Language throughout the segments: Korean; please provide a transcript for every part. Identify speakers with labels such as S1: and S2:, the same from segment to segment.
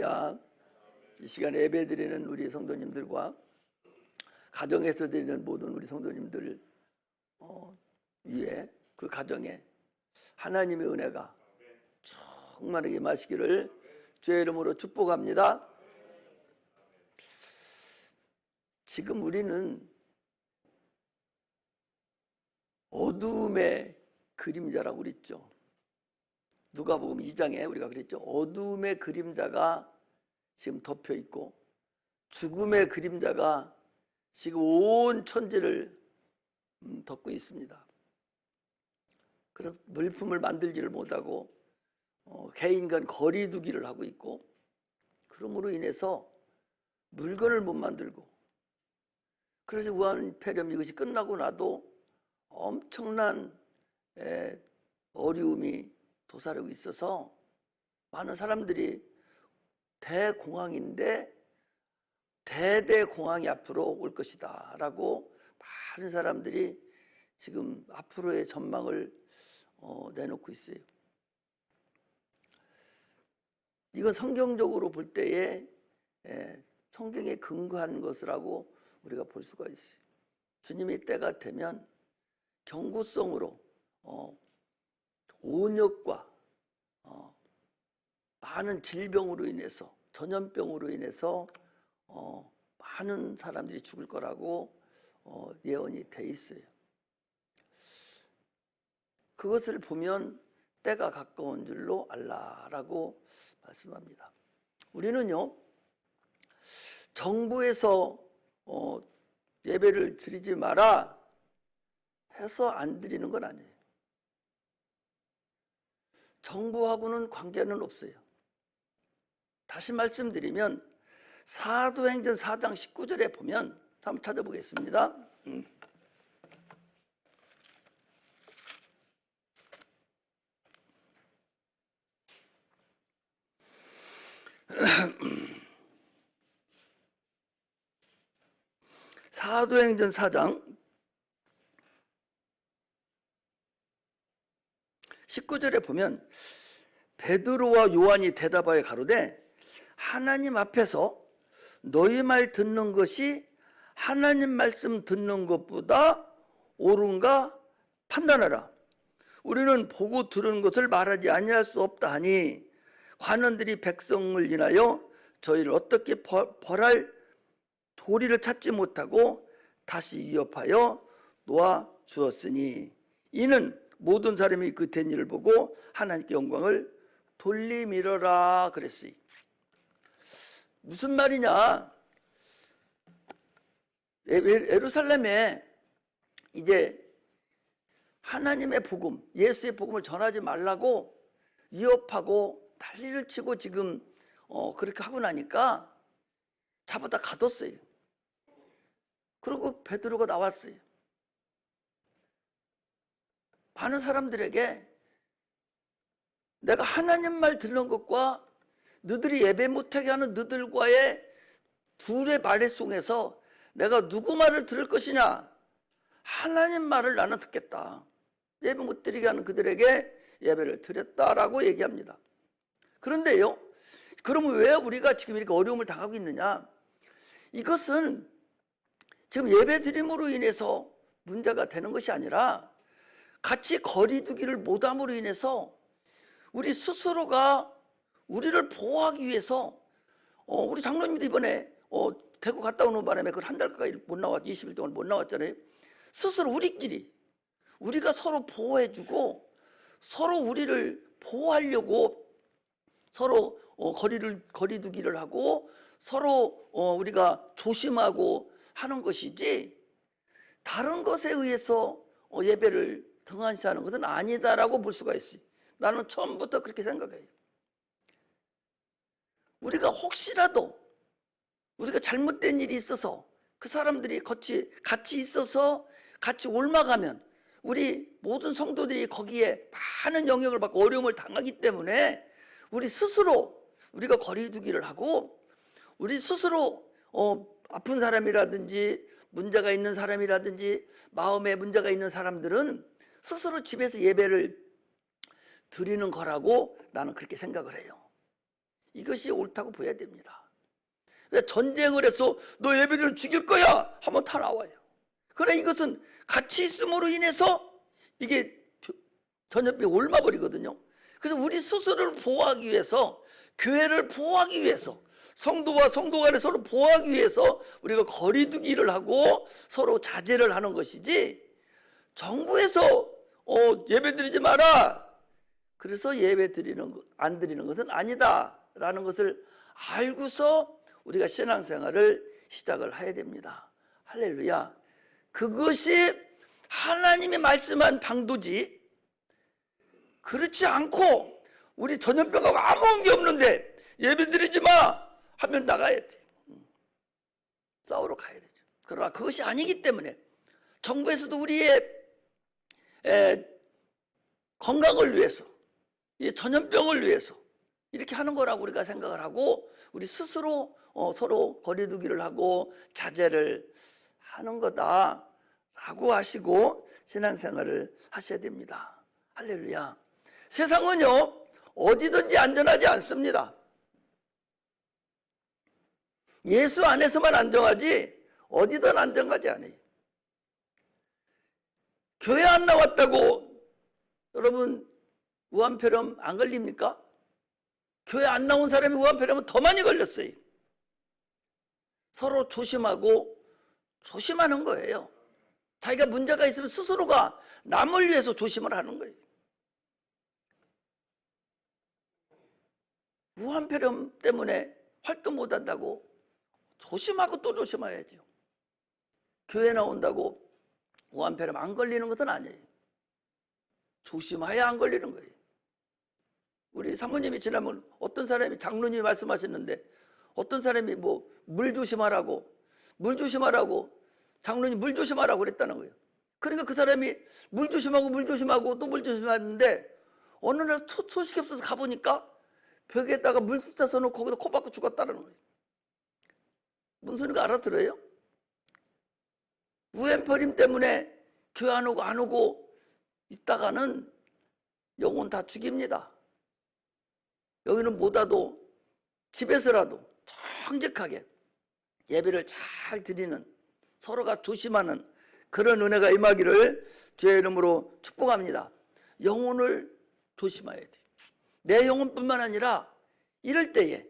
S1: 할렐루야. 이 시간에 예배 드리는 우리 성도님들과 가정에서 드리는 모든 우리 성도님들 위에 그 가정에 하나님의 은혜가 충만하게 임하시기를 주의 이름으로 축복합니다. 지금 우리는 어두움의 그림자라고 그랬죠. 누가복음 2장에 우리가 그랬죠. 어두움의 그림자가 지금 덮여 있고 죽음의 그림자가 지금 온 천지를 덮고 있습니다. 그래서 물품을 만들지를 못하고 개인간 거리두기를 하고 있고, 그러므로 인해서 물건을 못 만들고, 그래서 우한폐렴 이것이 끝나고 나도 엄청난 어려움이 도사리고 있어서 많은 사람들이 대공황인데 대대공황이 앞으로 올 것이다 라고 많은 사람들이 지금 앞으로의 전망을 내놓고 있어요. 이건 성경적으로 볼 때에 성경에 근거한 것이라고 우리가 볼 수가 있어요. 주님의 때가 되면 경고성으로 온역과 많은 질병으로 인해서, 전염병으로 인해서 많은 사람들이 죽을 거라고 예언이 돼 있어요. 그것을 보면 때가 가까운 줄로 알라라고 말씀합니다. 우리는요, 정부에서 예배를 드리지 마라 해서 안 드리는 건 아니에요. 정부하고는 관계는 없어요. 다시 말씀드리면 사도행전 4장 19절에 보면 한번 찾아보겠습니다. 사도행전 4장 19절에 보면 베드로와 요한이 대답하여 가로되 하나님 앞에서 너희 말 듣는 것이 하나님 말씀 듣는 것보다 옳은가 판단하라. 우리는 보고 들은 것을 말하지 아니할 수 없다 하니 관원들이 백성을 인하여 저희를 어떻게 벌할 도리를 찾지 못하고 다시 위협하여 놓아 주었으니 이는 모든 사람이 그 된 일을 보고 하나님께 영광을 돌리미러라 그랬어요. 무슨 말이냐? 예루살렘에 이제 하나님의 복음, 예수의 복음을 전하지 말라고 위협하고 난리를 치고 지금 그렇게 하고 나니까 잡아다 가뒀어요. 그리고 베드로가 나왔어요. 많은 사람들에게 내가 하나님 말 듣는 것과 너들이 예배 못하게 하는 너들과의 둘의 말의 속에서 내가 누구 말을 들을 것이냐? 하나님 말을 나는 듣겠다. 예배 못 드리게 하는 그들에게 예배를 드렸다라고 얘기합니다. 그런데요, 그러면 왜 우리가 지금 이렇게 어려움을 당하고 있느냐? 이것은 지금 예배 드림으로 인해서 문제가 되는 것이 아니라 같이 거리두기를 못함으로 인해서 우리 스스로가 우리를 보호하기 위해서 우리 장로님도 이번에 대구 갔다 오는 바람에 그걸 한 달 가까이 못 나왔, 20일 동안 못 나왔잖아요. 스스로 우리끼리 우리가 서로 보호해주고 서로 우리를 보호하려고 서로 거리두기를 하고 서로 우리가 조심하고 하는 것이지 다른 것에 의해서 예배를 등한시하는 것은 아니다라고 볼 수가 있어요. 나는 처음부터 그렇게 생각해요. 우리가 혹시라도 우리가 잘못된 일이 있어서 그 사람들이 같이 있어서 같이 옮아가면 우리 모든 성도들이 거기에 많은 영향을 받고 어려움을 당하기 때문에 우리 스스로 우리가 거리두기를 하고 우리 스스로 아픈 사람이라든지 문제가 있는 사람이라든지 마음에 문제가 있는 사람들은 스스로 집에서 예배를 드리는 거라고 나는 그렇게 생각을 해요. 이것이 옳다고 보여야 됩니다. 왜 전쟁을 해서 너 예배드리면 죽일 거야 하면 다 나와요. 그러나 이것은 같이 있음으로 인해서 이게 전염병이 옮아버리거든요. 그래서 우리 스스로를 보호하기 위해서, 교회를 보호하기 위해서, 성도와 성도 간에 서로 보호하기 위해서 우리가 거리두기를 하고 서로 자제를 하는 것이지, 정부에서 예배드리지 마라, 그래서 안 드리는 것은 아니다라는 것을 알고서 우리가 신앙생활을 시작을 해야 됩니다. 할렐루야. 그것이 하나님이 말씀한 방도지, 그렇지 않고 우리 전염병하고 아무 관계 없는데 예배드리지 마 하면 나가야 돼. 싸우러 가야 되죠. 그러나 그것이 아니기 때문에 정부에서도 우리의 건강을 위해서, 이 전염병을 위해서 이렇게 하는 거라고 우리가 생각을 하고, 우리 스스로 서로 거리두기를 하고 자제를 하는 거다라고 하시고 신앙생활을 하셔야 됩니다. 할렐루야. 세상은요 어디든지 안전하지 않습니다. 예수 안에서만 안정하지 어디든 안정하지 않아요. 교회 안 나왔다고 여러분 우한폐렴 안 걸립니까? 교회 안 나온 사람이 우한폐렴은 더 많이 걸렸어요. 서로 조심하는 거예요. 자기가 문제가 있으면 스스로가 남을 위해서 조심을 하는 거예요. 우한폐렴 때문에 활동 못 한다고 조심하고 또 조심해야죠. 교회 나온다고 우한폐렴 안 걸리는 것은 아니에요. 조심해야 안 걸리는 거예요. 우리 사모님이 지나면 어떤 사람이, 장로님이 말씀하셨는데 어떤 사람이 물 조심하라고 장로님 물 조심하라고 그랬다는 거예요. 그러니까 그 사람이 물 조심하고 또 물 조심하는데 어느 날 소식이 없어서 가보니까 벽에다가 물 숫자 써놓고 거기다 코 박고 죽었다는 거예요. 무슨 소리가 알아들어요? 우한폐렴 때문에 교회 안 오고 있다가는 영혼 다 죽입니다. 여기는 못 와도 집에서라도 정직하게 예배를 잘 드리는, 서로가 조심하는 그런 은혜가 임하기를 주의 이름으로 축복합니다. 영혼을 조심해야 돼. 내 영혼뿐만 아니라 이럴 때에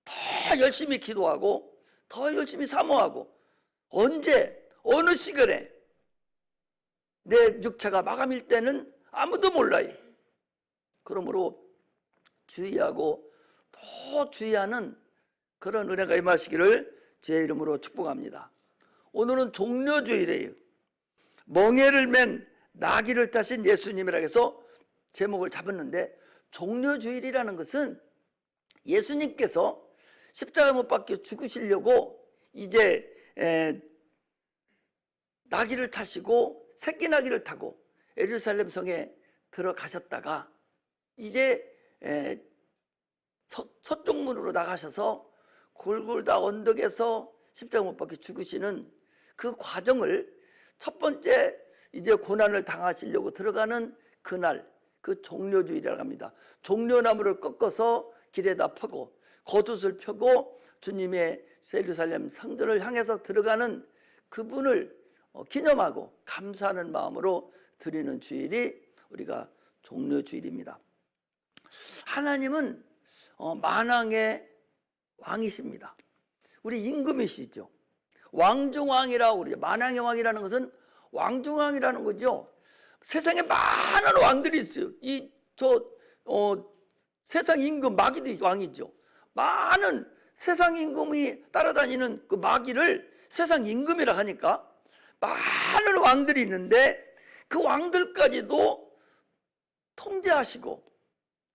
S1: 더 열심히 기도하고 더 열심히 사모하고, 언제 어느 시간에 내 육체가 마감일 때는 아무도 몰라요. 그러므로 주의하고 더 주의하는 그런 은혜가 임하시기를 주의 이름으로 축복합니다. 오늘은 종려주일이에요. 멍에를 맨 나귀를 타신 예수님이라 해서 제목을 잡았는데, 종려주일이라는 것은 예수님께서 십자가 못 박혀 죽으시려고 이제 나귀를 타시고 새끼 나귀를 타고 예루살렘 성에 들어가셨다가 이제 서쪽 문으로 나가셔서 골골다 언덕에서 십자가 못 박혀 죽으시는 그 과정을, 첫 번째 이제 고난을 당하시려고 들어가는 그날, 그 종려주일이라고 합니다. 종려나무를 꺾어서 길에다 펴고 겉옷을 펴고 주님의 예루살렘 성전을 향해서 들어가는 그분을 기념하고 감사하는 마음으로 드리는 주일이 우리가 종려주일입니다. 하나님은 만왕의 왕이십니다. 우리 임금이시죠. 왕중왕이라고 그러죠. 만왕의 왕이라는 것은 왕중왕이라는 거죠. 세상에 많은 왕들이 있어요. 세상 임금 마귀도 왕이죠. 많은 세상 임금이 따라다니는 그 마귀를 세상 임금이라 하니까 많은 왕들이 있는데, 그 왕들까지도 통제하시고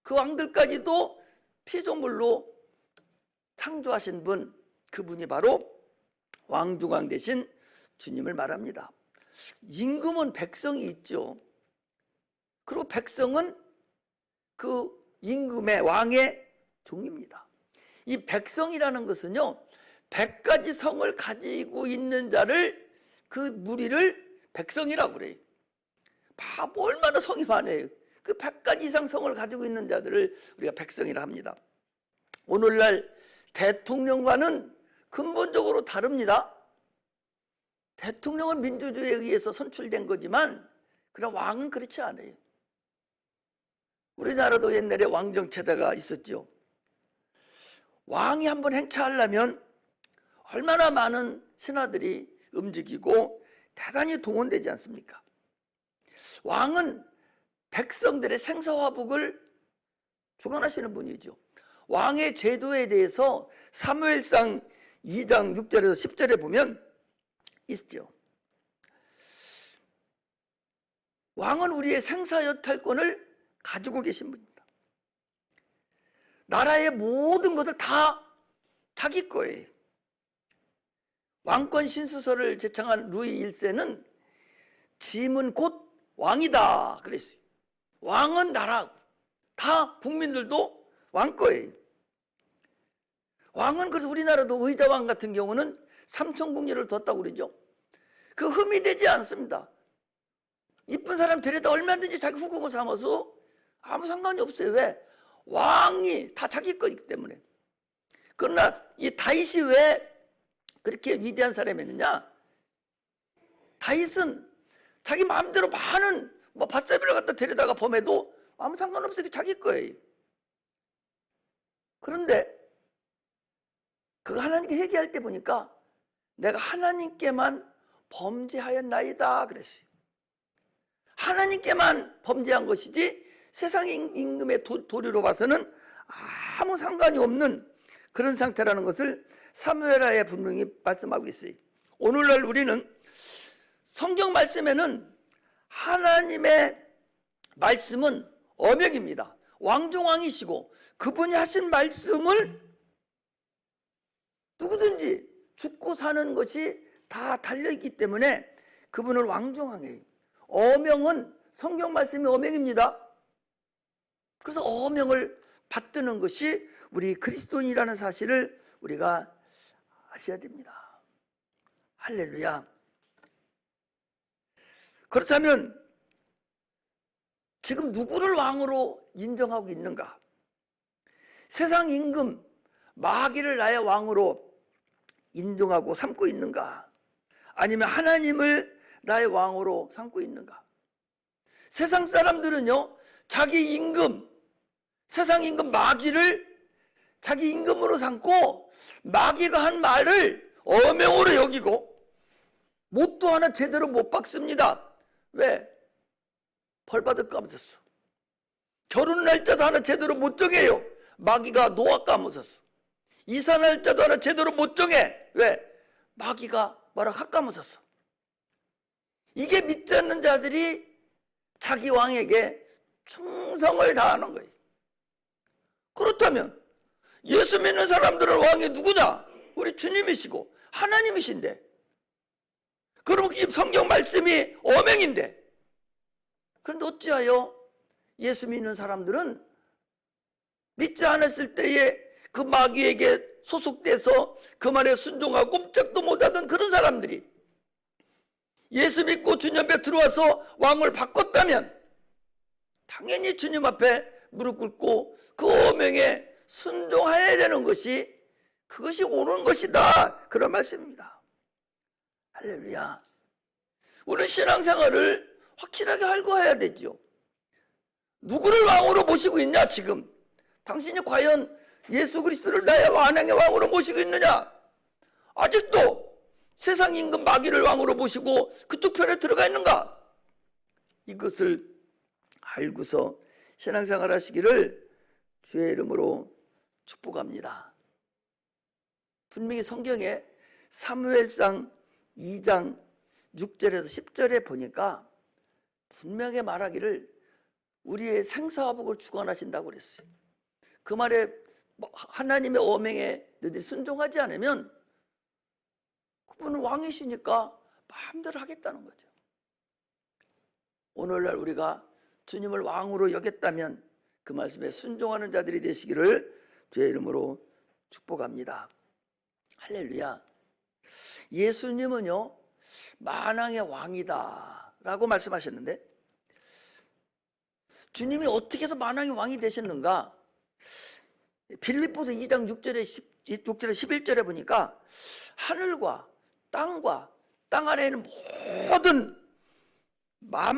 S1: 그 왕들까지도 피조물로 창조하신 분, 그분이 바로 왕중왕 되신 주님을 말합니다. 임금은 백성이 있죠. 그리고 백성은 그 임금의 왕의 종입니다. 이 백성이라는 것은요, 100가지 성을 가지고 있는 자를, 그 무리를 백성이라고 그래요. 얼마나 성이 많아요. 그 100가지 이상 성을 가지고 있는 자들을 우리가 백성이라 합니다. 오늘날 대통령과는 근본적으로 다릅니다. 대통령은 민주주의에 의해서 선출된 거지만 그러나 왕은 그렇지 않아요. 우리나라도 옛날에 왕정체제가 있었죠. 왕이 한번 행차하려면 얼마나 많은 신하들이 움직이고 대단히 동원되지 않습니까? 왕은 백성들의 생사화복을 주관하시는 분이죠. 왕의 제도에 대해서 사무엘상 2장 6절에서 10절에 보면 있죠. 왕은 우리의 생사여탈권을 가지고 계신 분입니다. 나라의 모든 것을 다 자기 거예요. 왕권 신수설을 제창한 루이 1세는 짐은 곧 왕이다 그랬어요. 왕은 나라, 다 국민들도 왕 거예요. 왕은 그래서 우리나라도 의자왕 같은 경우는 삼천궁리를 뒀다고 그러죠. 그 흠이 되지 않습니다. 이쁜 사람 데려다 얼마든지 자기 후궁을 삼아서 아무 상관이 없어요. 왜? 왕이 다 자기 거이기 때문에. 그러나 이 다윗이 왜 그렇게 위대한 사람이었느냐? 다윗은 자기 마음대로 많은 밧사비를 갖다 데려다가 범해도 아무 상관없어요. 자기 거예요. 그런데 그 하나님께 회개할 때 보니까 내가 하나님께만 범죄하였나이다 그랬어요. 하나님께만 범죄한 것이지 세상의 임금의 도리로 봐서는 아무 상관이 없는 그런 상태라는 것을 사무엘하에 분명히 말씀하고 있어요. 오늘날 우리는 성경 말씀에는 하나님의 말씀은 엄역입니다. 왕중왕이시고 그분이 하신 말씀을 누구든지 죽고 사는 것이 다 달려있기 때문에 그분을 왕중왕이에요. 어명은 성경 말씀이 어명입니다. 그래서 어명을 받드는 것이 우리 그리스도인이라는 사실을 우리가 아셔야 됩니다. 할렐루야. 그렇다면 지금 누구를 왕으로 인정하고 있는가? 세상 임금 마귀를 나의 왕으로 인정하고 삼고 있는가? 아니면 하나님을 나의 왕으로 삼고 있는가? 세상 사람들은요, 자기 임금, 세상 임금 마귀를 자기 임금으로 삼고 마귀가 한 말을 어명으로 여기고 못도 하나 제대로 못 박습니다. 왜? 벌 받을 까먹었어. 결혼 날짜도 하나 제대로 못 정해요. 마귀가 노아 까먹었어. 이사 날짜도 하나 제대로 못 정해. 왜? 마귀가 뭐라 까먹었어. 이게 믿지 않는 자들이 자기 왕에게 충성을 다하는 거예요. 그렇다면 예수 믿는 사람들은 왕이 누구냐? 우리 주님이시고 하나님이신데, 그럼 이 성경 말씀이 어명인데, 그런데 어찌하여 예수 믿는 사람들은 믿지 않았을 때에 그 마귀에게 소속돼서 그 말에 순종하고 꼼짝도 못하던 그런 사람들이 예수 믿고 주님 앞에 들어와서 왕을 바꿨다면 당연히 주님 앞에 무릎 꿇고 그 어명에 순종해야 되는 것이, 그것이 옳은 것이다, 그런 말씀입니다. 할렐루야. 우리 신앙생활을 확실하게 알고 해야 되죠. 누구를 왕으로 모시고 있냐? 지금 당신이 과연 예수 그리스도를 나의 완왕의 왕으로 모시고 있느냐? 아직도 세상 임금 마귀를 왕으로 모시고 그쪽 편에 들어가 있는가? 이것을 알고서 신앙생활 하시기를 주의 이름으로 축복합니다. 분명히 성경에 사무엘상 2장 6절에서 10절에 보니까 분명히 말하기를 우리의 생사화복을 주관하신다고 그랬어요. 그 말에 하나님의 어명에 너희들이 순종하지 않으면 그분은 왕이시니까 마음대로 하겠다는 거죠. 오늘날 우리가 주님을 왕으로 여겼다면 그 말씀에 순종하는 자들이 되시기를 주의 이름으로 축복합니다. 할렐루야. 예수님은요, 만왕의 왕이다 라고 말씀하셨는데, 주님이 어떻게 해서 만왕의 왕이 되셨는가? 빌립보서 2장 6절에 11절에 보니까 하늘과 땅과 땅 아래에 있는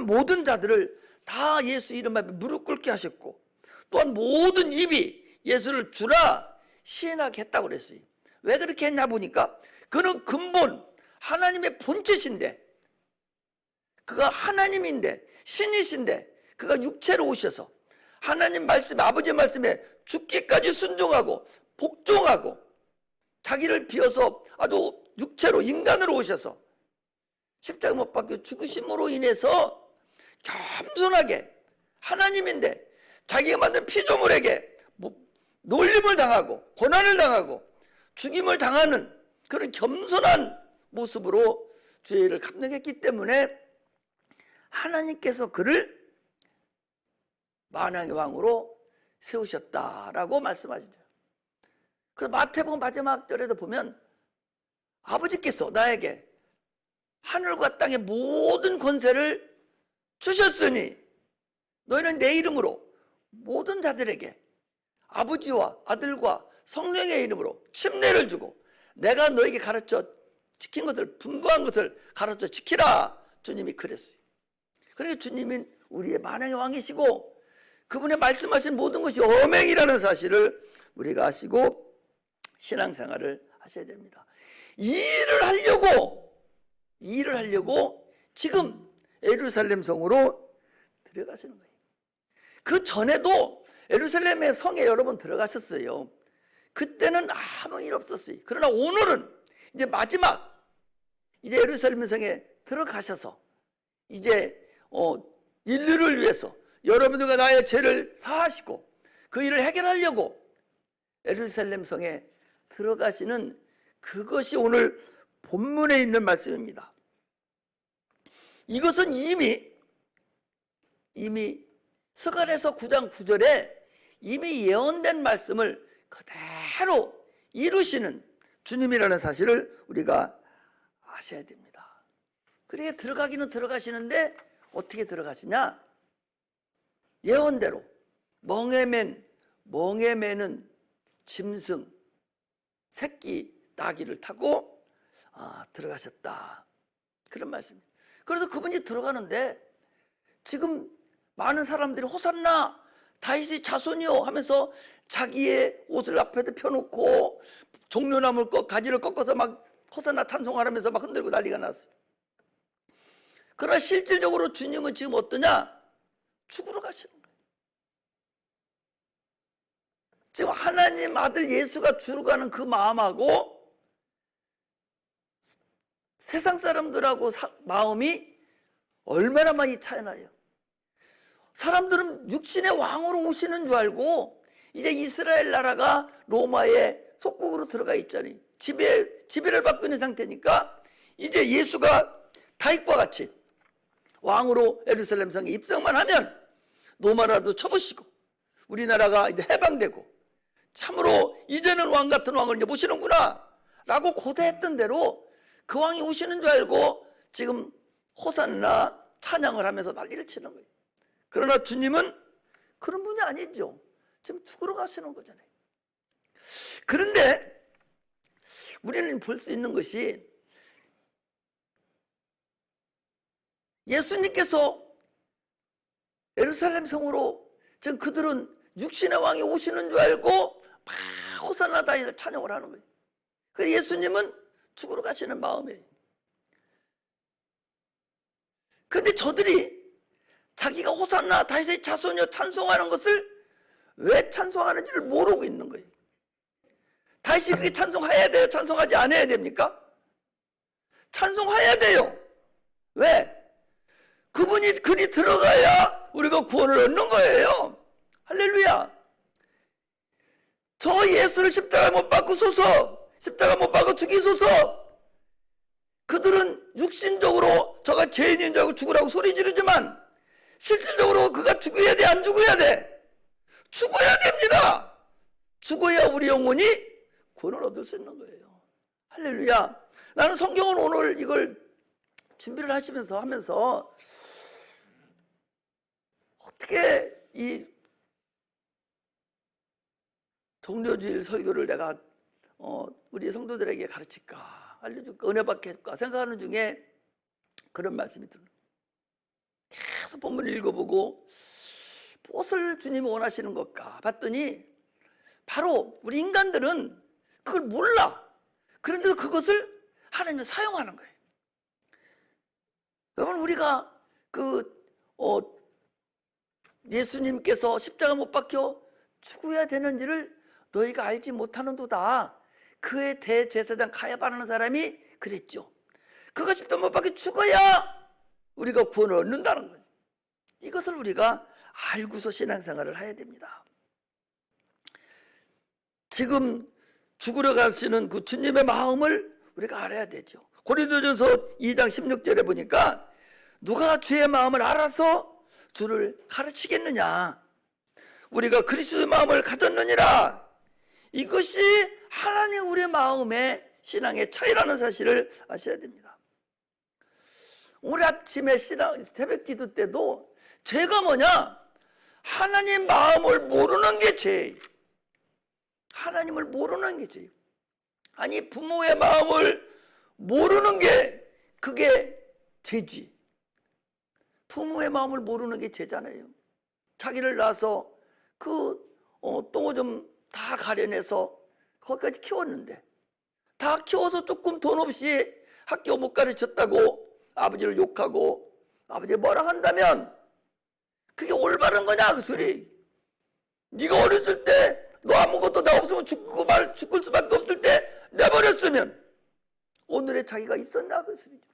S1: 모든 자들을 다 예수 이름 앞에 무릎 꿇게 하셨고, 또한 모든 입이 예수를 주라 시인하게 했다고 그랬어요. 왜 그렇게 했냐 보니까 그는 근본 하나님의 본체신데, 그가 하나님인데 신이신데, 그가 육체로 오셔서 하나님 말씀에, 아버지 말씀에 죽기까지 순종하고 복종하고 자기를 비워서 아주 육체로 인간으로 오셔서 십자가 못 박혀 죽으심으로 인해서 겸손하게 하나님인데 자기가 만든 피조물에게 놀림을 당하고 고난을 당하고 죽임을 당하는 그런 겸손한 모습으로 죄를 감당했기 때문에 하나님께서 그를 만왕의 왕으로 세우셨다라고 말씀하시죠. 그래서 마태복음 마지막 절에도 보면 아버지께서 나에게 하늘과 땅의 모든 권세를 주셨으니 너희는 내 이름으로 모든 자들에게 아버지와 아들과 성령의 이름으로 침례를 주고 내가 너에게 가르쳐 지킨 것을, 분부한 것을 가르쳐 지키라. 주님이 그랬어요. 그러니까 주님은 우리의 만왕의 왕이시고 그분의 말씀하신 모든 것이 어맹이라는 사실을 우리가 아시고 신앙생활을 하셔야 됩니다. 이 일을 하려고 지금 예루살렘 성으로 들어가시는 거예요. 그 전에도 예루살렘의 성에 여러 번 들어가셨어요. 그때는 아무 일 없었어요. 그러나 오늘은 이제 마지막 이제 예루살렘 성에 들어가셔서 이제 인류를 위해서 여러분들과 나의 죄를 사하시고 그 일을 해결하려고 예루살렘 성에 들어가시는 그것이 오늘 본문에 있는 말씀입니다. 이것은 이미 스가랴서 9장 9절에 이미 예언된 말씀을 그대로 이루시는 주님이라는 사실을 우리가 아셔야 됩니다. 그러니까 들어가기는 들어가시는데 어떻게 들어가시냐? 예언대로 멍에 매는 짐승 새끼 나귀를 타고 들어가셨다. 그런 말씀입니다. 그래서 그분이 들어가는데 지금 많은 사람들이 호산나 다윗의 자손이요 하면서 자기의 옷을 앞에다 펴놓고 종려나무 가지를 꺾어서 막 호산나 찬송하라면서 막 흔들고 난리가 났어요. 그러나 실질적으로 주님은 지금 어떠냐? 죽으러 가시는 거예요. 지금 하나님 아들 예수가 죽어가는 그 마음하고 세상 사람들하고 마음이 얼마나 많이 차이나요. 사람들은 육신의 왕으로 오시는 줄 알고 이제 이스라엘 나라가 로마의 속국으로 들어가 있잖아요. 지배를 받고 있는 상태니까 이제 예수가 다윗과 같이 왕으로 예루살렘 성에 입성만 하면 로마라도 쳐부시고 우리나라가 이제 해방되고 참으로 이제는 왕 같은 왕을 이제 모시는구나 라고 고대했던 대로 그 왕이 오시는 줄 알고 지금 호산나 찬양을 하면서 난리를 치는 거예요. 그러나 주님은 그런 분이 아니죠. 지금 죽으러 가시는 거잖아요. 그런데 우리는 볼 수 있는 것이 예수님께서 예루살렘 성으로 지금 그들은 육신의 왕이 오시는 줄 알고 막 호산나 다윗을 찬양을 하는 거예요. 그래서 예수님은 죽으러 가시는 마음이에요. 그런데 저들이 자기가 호산나 다윗의 자손이여 찬송하는 것을 왜 찬송하는지를 모르고 있는 거예요. 다윗이 그렇게 찬송해야 돼요? 찬송하지 않아야 됩니까? 찬송해야 돼요. 왜? 그분이 들어가야 우리가 구원을 얻는 거예요. 할렐루야. 저 예수를 십자가 못 박으소서, 십자가 못 박아 죽이소서. 그들은 육신적으로 저가 죄인인 줄 알고 죽으라고 소리 지르지만 실질적으로 그가 죽어야 돼, 안 죽어야 돼? 죽어야 됩니다. 죽어야 우리 영혼이 구원을 얻을 수 있는 거예요. 할렐루야. 나는 성경은 오늘 이걸 준비를 하면서 어떻게 이 종려주일 설교를 내가 우리 성도들에게 가르칠까, 알려줄까, 은혜 받겠까 생각하는 중에 그런 말씀이 들어요. 계속 본문을 읽어보고 무엇을 주님이 원하시는 걸까 봤더니 바로 우리 인간들은 그걸 몰라. 그런데도 그것을 하나님은 사용하는 거예요. 여러분, 우리가 예수님께서 십자가 못 박혀 죽어야 되는지를 너희가 알지 못하는도다. 그의 대제사장 가야바라는 사람이 그랬죠. 그가 십자가 못 박혀 죽어야 우리가 구원을 얻는다는 거예요. 이것을 우리가 알고서 신앙생활을 해야 됩니다. 지금 죽으러 가시는 그 주님의 마음을 우리가 알아야 되죠. 고린도전서 2장 16절에 보니까 누가 주의 마음을 알아서 주를 가르치겠느냐. 우리가 그리스도의 마음을 가졌느니라. 이것이 하나님 우리의 마음의 신앙의 차이라는 사실을 아셔야 됩니다. 오늘 아침에 새벽 기도 때도 죄가 뭐냐? 하나님 마음을 모르는 게 죄. 하나님을 모르는 게 죄. 아니, 부모의 마음을 모르는 게 그게 죄지. 부모의 마음을 모르는 게 죄잖아요. 자기를 낳아서 똥오줌 다 가려내서 거기까지 키웠는데, 다 키워서 조금 돈 없이 학교 못 가르쳤다고 아버지를 욕하고 아버지 뭐라 한다면 그게 올바른 거냐 그 소리. 네가 어렸을 때 너 아무것도 나 없으면 죽을 수밖에 없을 때 내버렸으면 오늘의 자기가 있었나 그 소리죠.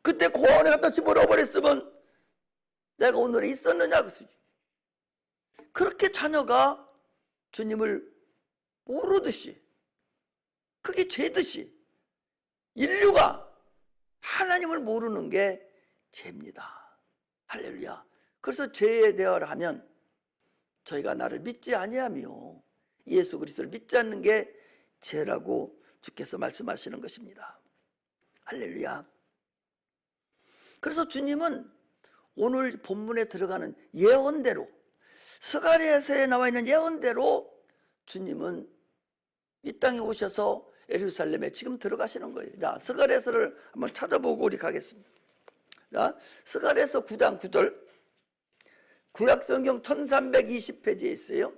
S1: 그때 고아원에 갖다 집어넣어 버렸으면 내가 오늘에 있었느냐 그 소리죠. 그렇게 자녀가 주님을 모르듯이, 그게 죄듯이 인류가 하나님을 모르는 게 죄입니다. 할렐루야. 그래서 죄에 대화를 하면 저희가 나를 믿지 아니하며 예수 그리스도를 믿지 않는 게 죄라고 주께서 말씀하시는 것입니다. 할렐루야. 그래서 주님은 오늘 본문에 들어가는 예언대로, 스가랴서에 나와 있는 예언대로 주님은 이 땅에 오셔서 예루살렘에 지금 들어가시는 거예요. 자, 스가랴서를 한번 찾아보고 우리 가겠습니다. 자, 스가랴서 9장 9절. 구약성경 1320페이지에 있어요.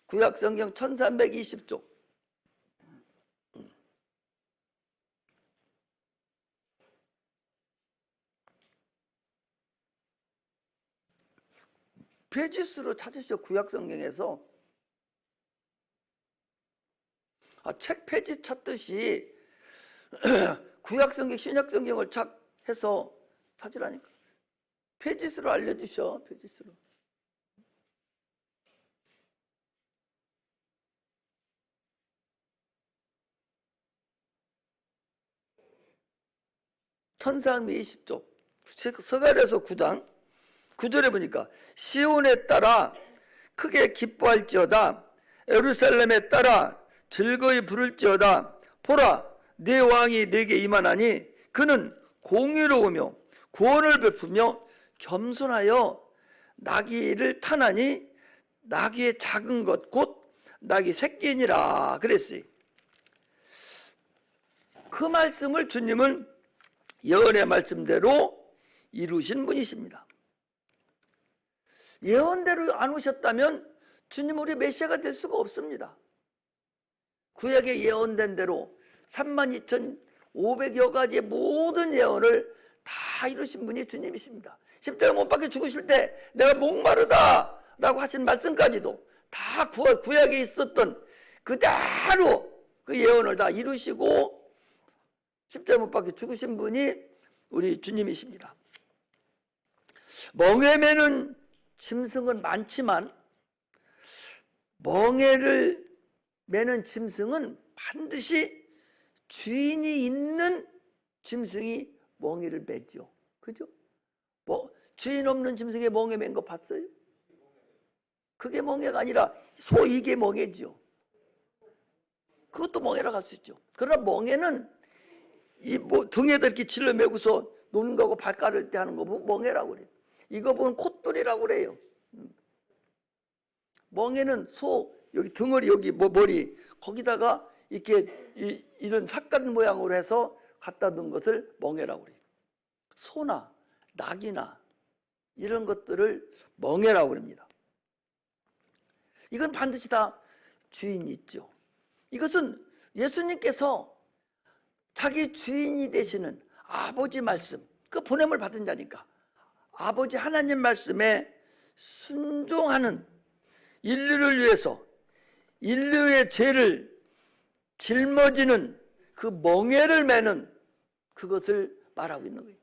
S1: 구약성경 1320쪽. 페이지수로 찾으시죠. 구약성경에서. 책 페이지 찾듯이 구약성경, 신약성경을 찾해서 찾으라니까. 페이지수로 알려주셔. 페이지수로. 천상 20쪽. 스가랴서 9장 9절에 보니까 시온에 따라 크게 기뻐할지어다. 예루살렘에 따라 즐거이 부를지어다. 보라, 네 왕이 네게 임하나니 그는 공의로우며 구원을 베푸며 겸손하여 나귀를 타나니 나귀의 작은 것 곧 나귀 새끼니라 그랬어요. 그 말씀을 주님은 예언의 말씀대로 이루신 분이십니다. 예언대로 안 오셨다면 주님 우리 메시아가 될 수가 없습니다. 구약에 예언된 대로 32,500여 가지의 모든 예언을 다 이루신 분이 주님이십니다. 십자가 못 박혀 죽으실 때 내가 목마르다 라고 하신 말씀까지도 다 구약에 있었던 그대로 그 예언을 다 이루시고 십자가 못 박혀 죽으신 분이 우리 주님이십니다. 멍에 매는 짐승은 많지만 멍에를 매는 짐승은 반드시 주인이 있는 짐승이 멍에를 매죠. 그죠? 주인 없는 짐승의 멍에 맨 거 봤어요? 그게 멍에가 아니라 소 이게 멍에죠. 그것도 멍에라고 할 수 있죠. 그러나 멍에는 등에다 이렇게 질러 매고서 노는 거고 발 깔을 때 하는 거 보고 멍에라고 그래요. 이거 보면 콧돌이라고 그래요. 멍에는 소 여기 등허리, 여기 머리, 거기다가 이렇게 이런 삭간 모양으로 해서 갖다 둔 것을 멍에라고 그래요. 소나 낙이나 이런 것들을 멍에라고 합니다. 이건 반드시 다 주인이 있죠. 이것은 예수님께서 자기 주인이 되시는 아버지 말씀, 그 보냄을 받은 자니까 아버지 하나님 말씀에 순종하는, 인류를 위해서 인류의 죄를 짊어지는 그 멍에를 매는 그것을 말하고 있는 거예요.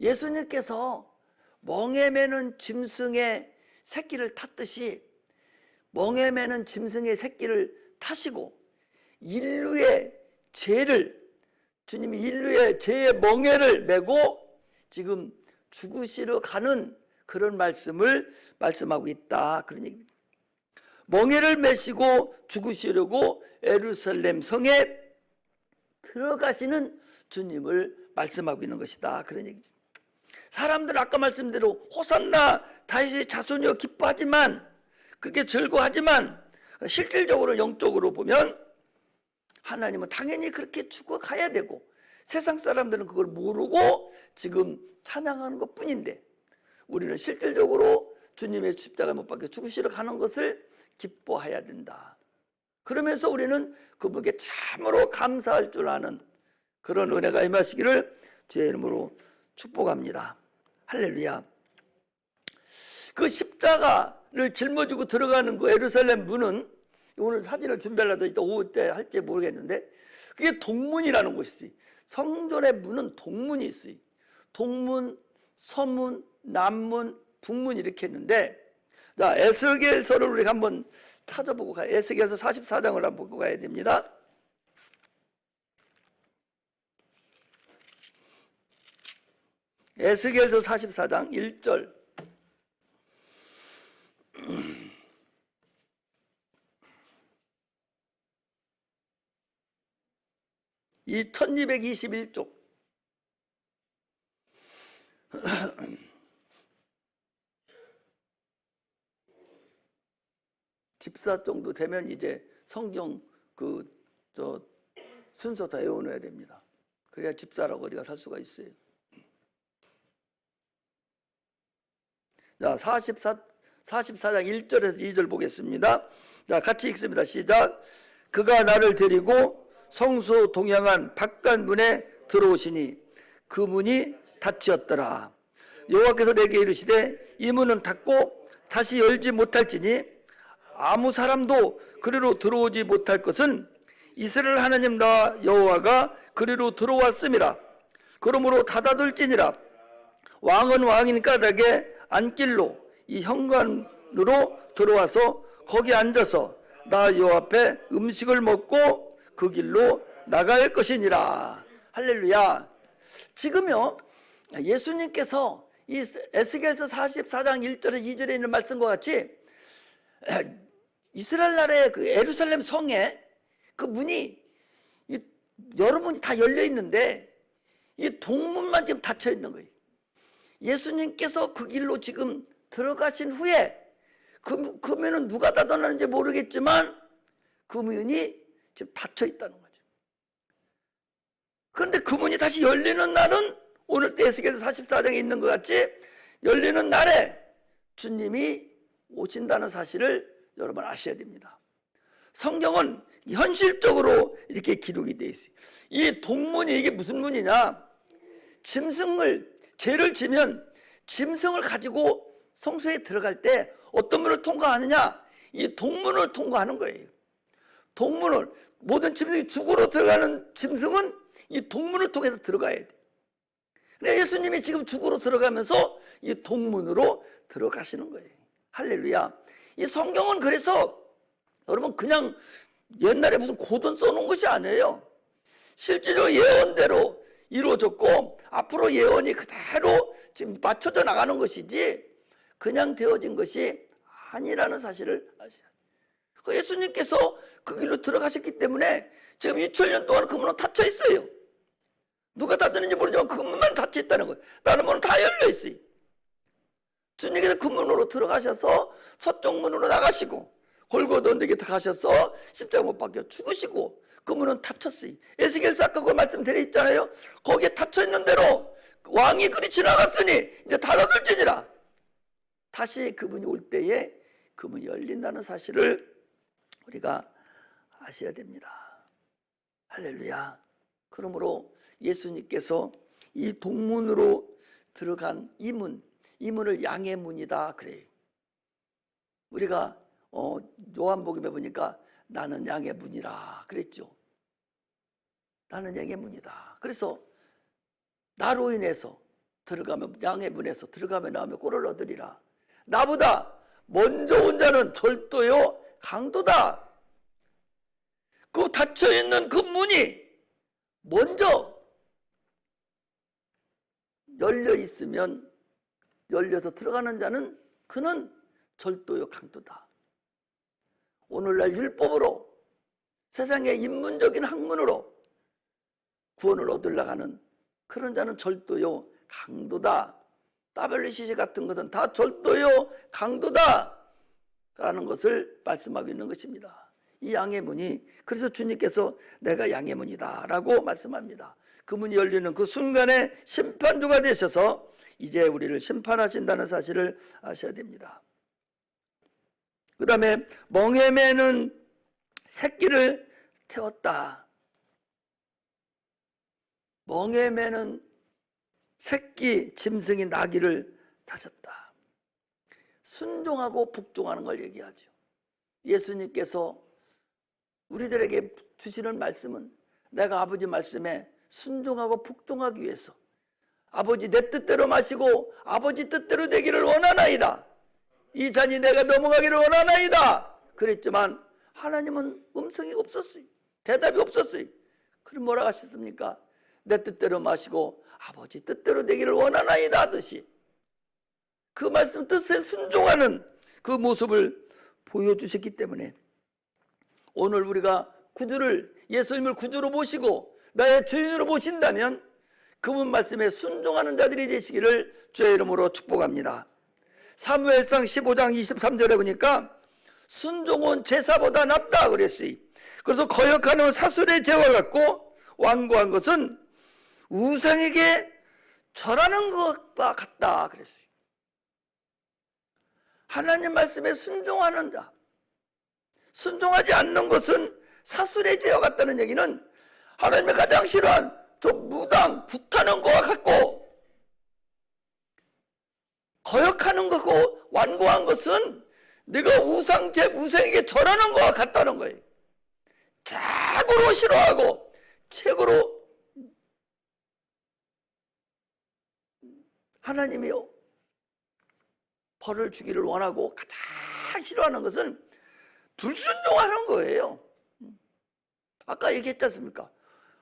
S1: 예수님께서 멍에 매는 짐승의 새끼를 탔듯이 멍에 매는 짐승의 새끼를 타시고 인류의 죄를, 주님이 인류의 죄의 멍에를 메고 지금 죽으시러 가는 그런 말씀을 말씀하고 있다, 그런 얘기입니다. 멍에를 메시고 죽으시려고 예루살렘 성에 들어가시는 주님을 말씀하고 있는 것이다, 그런 얘기죠. 사람들 아까 말씀대로 호산나 다윗의 자손이여 기뻐하지만, 그게 즐거워하지만 실질적으로 영적으로 보면 하나님은 당연히 그렇게 죽어가야 되고 세상 사람들은 그걸 모르고 지금 찬양하는 것 뿐인데, 우리는 실질적으로 주님의 십자가에 못 박혀 죽으시러 가는 것을 기뻐해야 된다. 그러면서 우리는 그분께 참으로 감사할 줄 아는 그런 은혜가 임하시기를 주의 이름으로 축복합니다. 할렐루야. 그 십자가를 짊어지고 들어가는 그 예루살렘 문은, 오늘 사진을 준비하려다 이따 오후 때 할지 모르겠는데, 그게 동문이라는 곳이 있어요. 성전의 문은 동문이 있어요. 동문, 서문, 남문, 북문 이렇게 했는데, 자, 에스겔서를 우리가 한번 찾아보고 가요. 에스겔서 44장을 한번 보고 가야 됩니다. 에스겔서 44장 1절. 이 1221쪽. 집사 정도 되면 이제 성경 순서 다 외워놔야 됩니다. 그래야 집사라고 어디가 살 수가 있어요. 자, 44장 1절에서 2절 보겠습니다. 자, 같이 읽습니다. 시작. 그가 나를 데리고 성소 동양한 바깥문에 들어오시니 그 문이 닫히었더라. 여호와께서 내게 이르시되 이 문은 닫고 다시 열지 못할지니 아무 사람도 그리로 들어오지 못할 것은 이스라엘 하나님 나 여호와가 그리로 들어왔음이라. 그러므로 닫아둘지니라. 왕은 왕인 까닭에 안길로 이 현관으로 들어와서 거기 앉아서 나 여호와 앞에 음식을 먹고 그 길로 나갈 것이니라. 할렐루야. 지금요, 예수님께서 이 에스겔서 44장 1절에 2절에 있는 말씀과 같이 이스라엘 나라의 그 예루살렘 성에 그 문이 여러 문이 다 열려 있는데 이 동문만 지금 닫혀 있는 거예요. 예수님께서 그 길로 지금 들어가신 후에 그 문은 누가 닫아놨는지 모르겠지만 그 문이 지금 닫혀 있다는 거죠. 그런데 그 문이 다시 열리는 날은 오늘 에스겔서 44장에 있는 것 같이 열리는 날에 주님이 오신다는 사실을 여러분 아셔야 됩니다. 성경은 현실적으로 이렇게 기록이 되어 있어요. 이 동문이 이게 무슨 문이냐? 죄를 지면 짐승을 가지고 성소에 들어갈 때 어떤 문을 통과하느냐? 이 동문을 통과하는 거예요. 동문을, 모든 짐승이 죽으러 들어가는 짐승은 이 동문을 통해서 들어가야 돼. 근데 예수님이 지금 죽으러 들어가면서 이 동문으로 들어가시는 거예요. 할렐루야. 이 성경은 그래서 여러분 그냥 옛날에 무슨 고전 써놓은 것이 아니에요. 실제로 예언대로 이루어졌고 앞으로 예언이 그대로 지금 맞춰져 나가는 것이지 그냥 되어진 것이 아니라는 사실을 아셔야 돼요. 그 예수님께서 그 길로 들어가셨기 때문에 지금 2000년 동안 그 문은 닫혀 있어요. 누가 닫았는지 모르지만 그 문만 닫혀 있다는 거예요. 다른 문은 다 열려 있어요. 주님께서 그 문으로 들어가셔서 서쪽 문으로 나가시고 골고다 언덕에 가셔서 십자가 못 박혀 죽으시고 그 문은 닫혔어요. 에스겔 사건 말씀드려 있잖아요. 거기에 닫혀 있는 대로 왕이 그리 지나갔으니 이제 닫아둘지니라. 다시 그분이 올 때에 그 문이 열린다는 사실을 우리가 아셔야 됩니다. 할렐루야. 그러므로 예수님께서 이 동문으로 들어간 이 문을 양의 문이다 그래요. 우리가 요한복음에 보니까 나는 양의 문이라 그랬죠. 나는 양의 문이다. 그래서 나로 인해서 들어가면, 양의 문에서 들어가면 나오면 꼴을 얻으리라. 나보다 먼저 온 자는 절도요 강도다. 그 닫혀있는 그 문이 먼저 열려 있으면, 열려서 들어가는 자는 그는 절도요 강도다. 오늘날 율법으로, 세상의 인문적인 학문으로 구원을 얻으려고 하는 그런 자는 절도요 강도다. WCC 같은 것은 다 절도요 강도다 라는 것을 말씀하고 있는 것입니다. 이 양의 문이, 그래서 주님께서 내가 양의 문이다 라고 말씀합니다. 그 문이 열리는 그 순간에 심판주가 되셔서 이제 우리를 심판하신다는 사실을 아셔야 됩니다. 그 다음에 멍에 매는 새끼를 태웠다. 멍에 매는 새끼 짐승이 나귀를 다졌다. 순종하고 복종하는 걸 얘기하죠. 예수님께서 우리들에게 주시는 말씀은 내가 아버지 말씀에 순종하고 복종하기 위해서 아버지 내 뜻대로 마시고 아버지 뜻대로 되기를 원하나이다. 이 잔이 내가 넘어가기를 원하나이다. 그랬지만 하나님은 음성이 없었어요. 대답이 없었어요. 그럼 뭐라고 하셨습니까? 내 뜻대로 마시고 아버지 뜻대로 되기를 원하나이다 하듯이 그 말씀 뜻을 순종하는 그 모습을 보여주셨기 때문에 오늘 우리가 구주를, 예수님을 구주로 모시고 나의 주인으로 모신다면 그분 말씀에 순종하는 자들이 되시기를 주의 이름으로 축복합니다. 사무엘상 15장 23절에 보니까 순종은 제사보다 낫다 그랬어요. 그래서 거역하는 사술의 죄와 같고 완고한 것은 우상에게 절하는 것과 같다 그랬어요. 하나님 말씀에 순종하는 자, 순종하지 않는 것은 사술의 죄와 같다는 얘기는 하나님의 가장 싫어한 저 무당, 굿하는 것과 같고 거역하는 거고 완고한 것은 네가 우상에게 절하는 것과 같다는 거예요. 최고로 싫어하고 최고로 하나님이요 벌을 주기를 원하고 가장 싫어하는 것은 불순종하는 거예요. 아까 얘기했지 않습니까?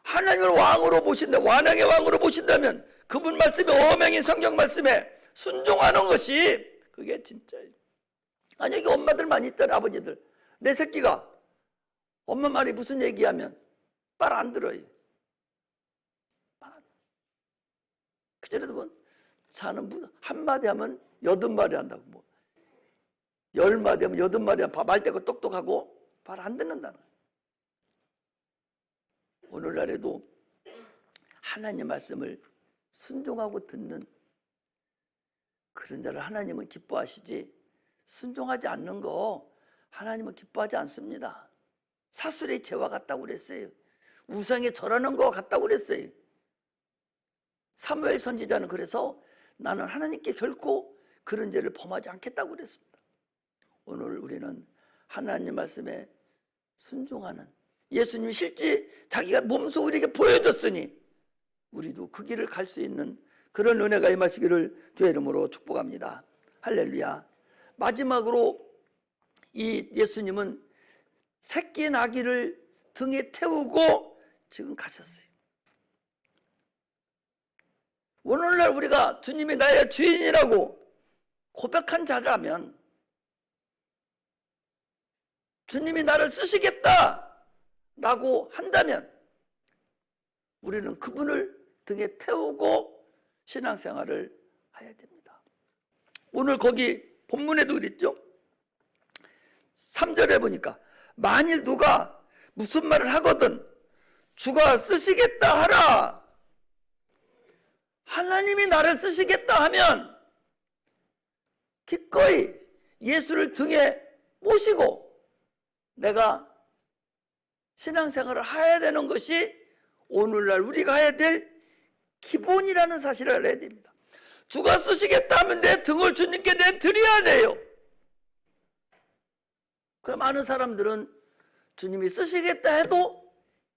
S1: 하나님을 왕으로 모신다, 완왕의 왕으로 모신다면 그분 말씀에, 어명인 성경 말씀에 순종하는 것이 그게 진짜예요. 아니 여기 엄마들 많이 있잖아요. 아버지들. 내 새끼가 엄마 말이 무슨 얘기하면 말 안 들어요. 말 안 들어요. 그전에도 뭐 자는 분 한마디 하면 8마디 한다고, 뭐 10마디 하면 8마디 말 대고 똑똑하고 말 안 듣는다는 거예요. 오늘날에도 하나님 말씀을 순종하고 듣는 그런 자를 하나님은 기뻐하시지, 순종하지 않는 거 하나님은 기뻐하지 않습니다. 사술의 죄와 같다고 그랬어요. 우상에 절하는 거 같다고 그랬어요. 사무엘 선지자는 그래서 나는 하나님께 결코 그런 죄를 범하지 않겠다고 그랬습니다. 오늘 우리는 하나님 말씀에 순종하는, 예수님이 실제 자기가 몸소 우리에게 보여줬으니 우리도 그 길을 갈 수 있는 그런 은혜가 임하시기를 주의 이름으로 축복합니다. 할렐루야. 마지막으로 이 예수님은 새끼 나귀를 등에 태우고 지금 가셨어요. 오늘날 우리가 주님이 나의 주인이라고 고백한 자라면, 주님이 나를 쓰시겠다라고 한다면 우리는 그분을 등에 태우고 신앙생활을 해야 됩니다. 오늘 거기 본문에도 그랬죠. 3절에 보니까 만일 누가 무슨 말을 하거든 주가 쓰시겠다 하라. 하나님이 나를 쓰시겠다 하면 기꺼이 예수를 등에 모시고 내가 신앙생활을 해야 되는 것이 오늘날 우리가 해야 될 기본이라는 사실을 알아야 됩니다. 주가 쓰시겠다 하면 내 등을 주님께 내드려야 돼요. 그럼 많은 사람들은 주님이 쓰시겠다 해도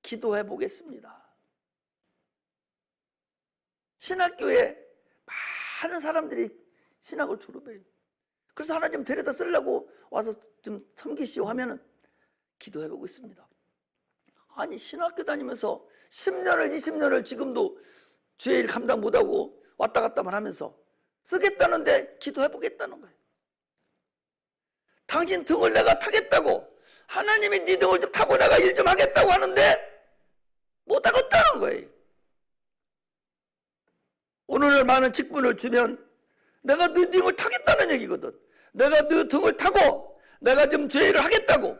S1: 기도해 보겠습니다. 신학교에 많은 사람들이 신학을 졸업해요. 그래서 하나님 데려다 쓰려고 와서 좀 섬기시오 하면은 기도해 보고 있습니다. 아니 신학교 다니면서 10년을 20년을 지금도 주의 일 감당 못하고 왔다 갔다만 하면서 쓰겠다는데 기도해 보겠다는 거예요. 당신 등을 내가 타겠다고 하나님이 네 등을 좀 타고 내가 일 좀 하겠다고 하는데 못하겠다는 거예요. 오늘 많은 직분을 주면 내가 네 등을 타겠다는 얘기거든. 내가 네 등을 타고 내가 좀 죄를 하겠다고.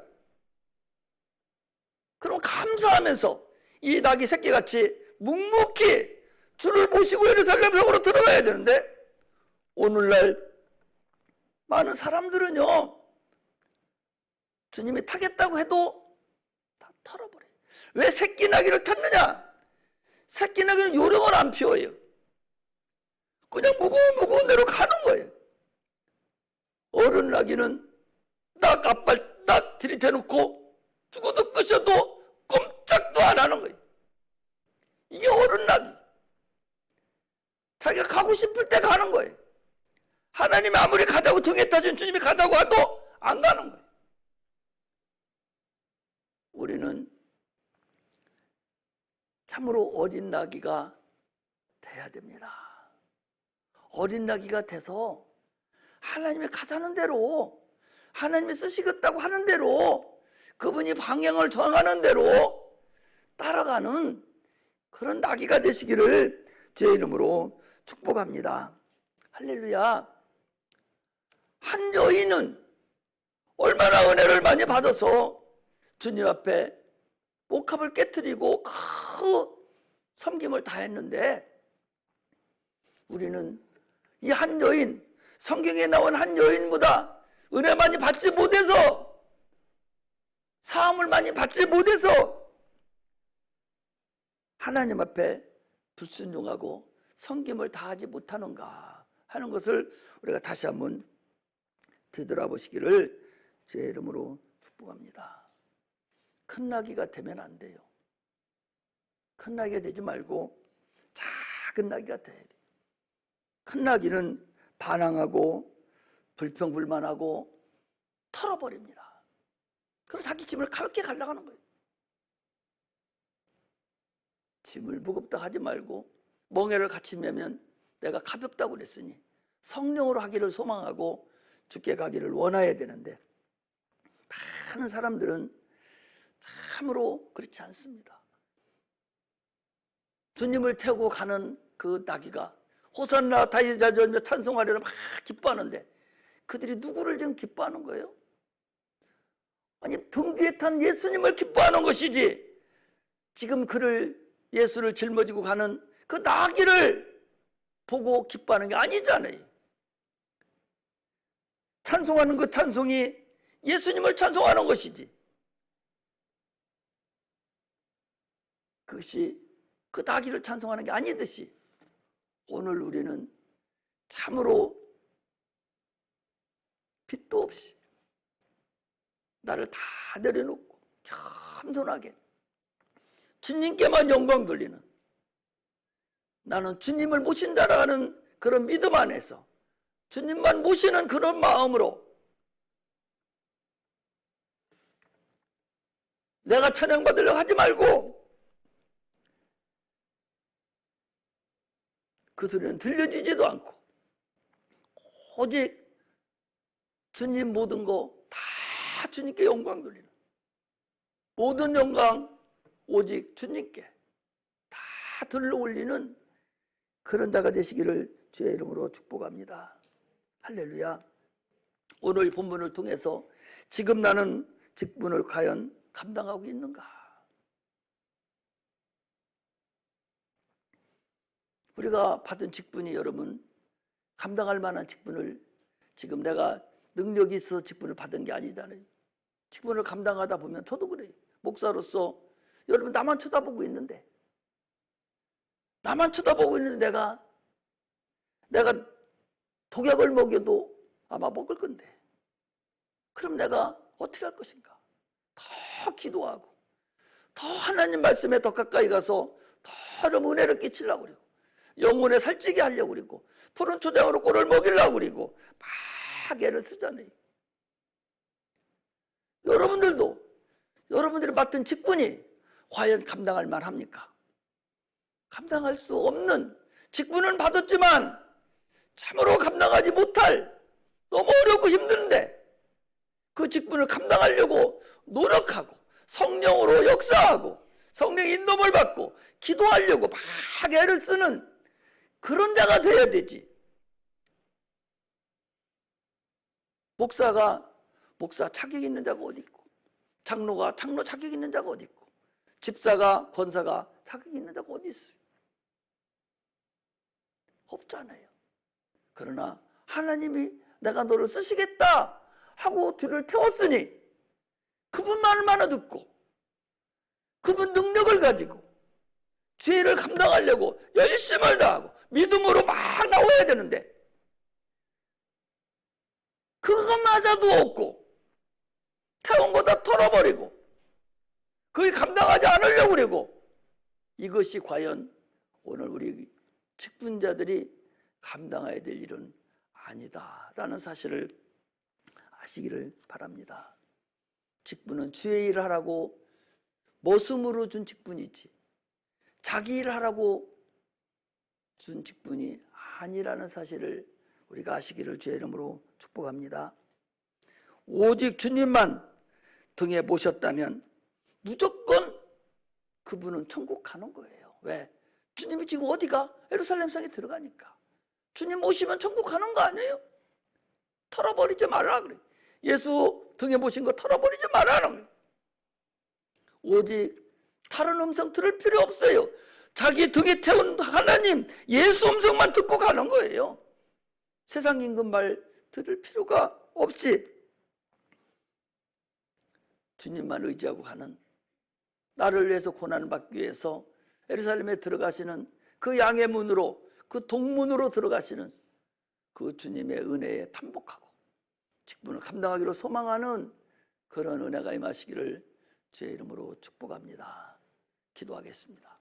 S1: 그럼 감사하면서 이 낙이 새끼같이 묵묵히 주를 모시고 예루살렘 성으로 들어가야 되는데 오늘날 많은 사람들은요 주님이 타겠다고 해도 다 털어버려요. 왜 새끼 나귀를 탔느냐? 새끼 나귀는 요령을 안 피워요. 그냥 무거운 대로 가는 거예요. 어른 나귀는 딱 앞발 딱 들이대놓고 죽어도 끄셔도 꼼짝도 안 하는 거예요. 이게 어른 나귀. 자기가 가고 싶을 때 가는 거예요. 하나님이 아무리 가자고 등에 타준 주님이 가자고 해도 안 가는 거예요. 우리는 참으로 어린 나귀가 돼야 됩니다. 어린 나귀가 돼서 하나님이 가자는 대로 하나님이 쓰시겠다고 하는 대로 그분이 방향을 정하는 대로 따라가는 그런 나귀가 되시기를 주의 이름으로 축복합니다. 할렐루야. 한 여인은 얼마나 은혜를 많이 받아서 주님 앞에 목합을 깨트리고 그 섬김을 다 했는데 우리는 이 한 여인, 성경에 나온 한 여인보다 은혜 많이 받지 못해서 사함을 많이 받지 못해서 하나님 앞에 불순종하고 섬김을 다하지 못하는가 하는 것을 우리가 다시 한번 되돌아보시기를 제 이름으로 축복합니다. 큰 나귀가 되면 안 돼요. 큰 나귀가 되지 말고 작은 나귀가 돼야 돼요. 큰 나귀는 반항하고 불평불만하고 털어버립니다. 그래서 자기 짐을 가볍게 가려고 하는 거예요. 짐을 무겁다 하지 말고 멍에를 같이 매면 내가 가볍다고 그랬으니 성령으로 하기를 소망하고 주께 가기를 원해야 되는데 많은 사람들은 참으로 그렇지 않습니다. 주님을 태우고 가는 그 나귀가 호산나 다윗 자손 찬송하리라 막 기뻐하는데 그들이 누구를 지금 기뻐하는 거예요? 아니 등 뒤에 탄 예수님을 기뻐하는 것이지 지금 그를 예수를 짊어지고 가는 그 나귀를 보고 기뻐하는 게 아니잖아요. 찬송하는 그 찬송이 예수님을 찬송하는 것이지 그것이 그 나귀를 찬송하는 게 아니듯이 오늘 우리는 참으로 빚도 없이 나를 다 내려놓고 겸손하게 주님께만 영광 돌리는 나는 주님을 모신다라는 그런 믿음 안에서 주님만 모시는 그런 마음으로 내가 찬양받으려고 하지 말고 그 소리는 들려지지도 않고 오직 주님 모든 거 다 주님께 영광 돌리는 모든 영광 오직 주님께 다 들러 올리는 그런 자가 되시기를 주의 이름으로 축복합니다. 할렐루야. 오늘 본문을 통해서 지금 나는 직분을 과연 감당하고 있는가? 우리가 받은 직분이 여러분 감당할 만한 직분을, 지금 내가 능력이 있어서 직분을 받은 게 아니잖아요. 직분을 감당하다 보면 저도 그래요. 목사로서 여러분 나만 쳐다보고 있는데 내가 독약을 먹여도 아마 먹을 건데, 그럼 내가 어떻게 할 것인가? 더 기도하고 더 하나님 말씀에 더 가까이 가서 더 은혜를 끼치려고 그러고 영혼에 살찌게 하려고 그러고 푸른 초장으로 꼴을 먹이려고 그러고 막 애를 쓰잖아요. 여러분들이 맡은 직분이 과연 감당할 만합니까? 감당할 수 없는 직분은 받았지만 참으로 감당하지 못할, 너무 어렵고 힘든데 그 직분을 감당하려고 노력하고 성령으로 역사하고 성령 인도를 받고 기도하려고 막 애를 쓰는 그런 자가 돼야 되지. 목사 자격 있는 자가 어디 있고, 장로가 장로 자격 있는 자가 어디 있고, 집사가 권사가 자격 있는 자가 어디 있어요? 없잖아요. 그러나 하나님이 내가 너를 쓰시겠다 하고 뒤를 태웠으니 그분 말만 듣고 그분 능력을 가지고 죄를 감당하려고 열심을 다하고 믿음으로 막 나와야 되는데 그것마저도 없고 태운 거 다 털어버리고 그걸 감당하지 않으려고 그러고, 이것이 과연 오늘 우리 직분자들이 감당해야 될 일은 아니다라는 사실을 아시기를 바랍니다. 직분은 주의 일을 하라고 머슴으로 준 직분이지 자기 일을 하라고 준 직분이 아니라는 사실을 우리가 아시기를 주의 이름으로 축복합니다. 오직 주님만 등에 모셨다면 무조건 그분은 천국 가는 거예요. 왜? 주님이 지금 어디가? 예루살렘 성에 들어가니까. 주님 오시면 천국 가는 거 아니에요? 털어버리지 말라 그래. 예수 등에 모신 거 털어버리지 말라는 거예요. 오직 다른 음성 들을 필요 없어요. 자기 등에 태운 하나님 예수 음성만 듣고 가는 거예요. 세상 임금 말 들을 필요가 없이 주님만 의지하고 가는, 나를 위해서 고난을 받기 위해서 예루살렘에 들어가시는 그 양의 문으로, 그 동문으로 들어가시는 그 주님의 은혜에 탐복하고 직분을 감당하기로 소망하는 그런 은혜가 임하시기를 주의 이름으로 축복합니다. 기도하겠습니다.